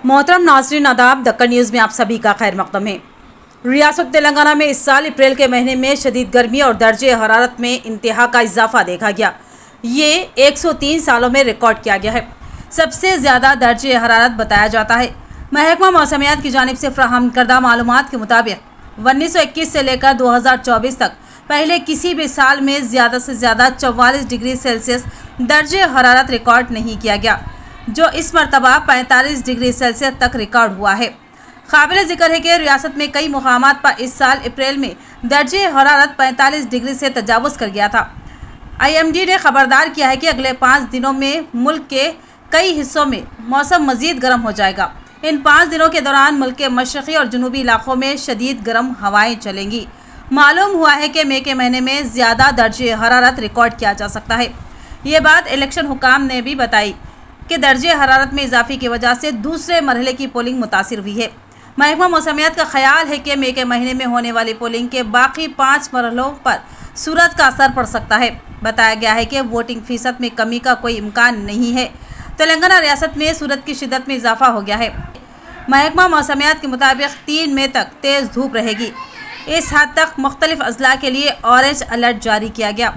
मोहतरम नाज़रीन आदाब, दक्कन न्यूज़ में आप सभी का खैर मक़दम है। रियासत तेलंगाना में इस साल अप्रैल के महीने में शदीद गर्मी और दर्जे हरारत में इंतहा का इजाफा देखा गया। ये 103 सालों में रिकॉर्ड किया गया है। सबसे ज़्यादा दर्जे हरारत बताया जाता है। महकमा मौसमियात की जानिब से फराहम करदा मालूमात के मुताबिक 1921 से लेकर 2024 तक पहले किसी भी साल में ज़्यादा से ज़्यादा 44 डिग्री सेल्सियस दर्जे हरारत रिकॉर्ड नहीं किया गया, जो इस मरतबा 45 डिग्री सेल्सियस तक रिकॉर्ड हुआ है। काबिल ज़िक्र है कि रियासत में कई मुकामात पर इस साल अप्रैल में दर्जे हरारत 45 डिग्री से तजावुज़ कर गया था। IMD ने खबरदार किया है कि अगले 5 दिनों में मुल्क के कई हिस्सों में मौसम मज़ीद गर्म हो जाएगा। इन 5 दिनों के दौरान मुल्क के मशरक़ी और जनूबी इलाकों में शदीद गर्म हवाएँ चलेंगी। मालूम हुआ है कि मई के महीने में ज़्यादा दर्जे हरारत रिकॉर्ड किया जा सकता है। ये बात इलेक्शन हुकाम ने भी बताई कि दर्जे हरारत में इजाफे की वजह से दूसरे मरहले की पोलिंग मुतासिर हुई है। महकमा मौसमियात का ख्याल है कि मई के महीने में होने वाली पोलिंग के बाकी 5 मरहलों पर सूरज का असर पड़ सकता है। बताया गया है कि वोटिंग फ़ीसद में कमी का कोई इम्कान नहीं है। तेलंगाना रियासत में सूरज की शिद्दत में इजाफा हो गया है। महकमा मौसमियात के मुताबिक 3 मई तक तेज़ धूप रहेगी। इस हद तक मुख्तलिफ अजला के लिए ऑरेंज अलर्ट जारी किया गया।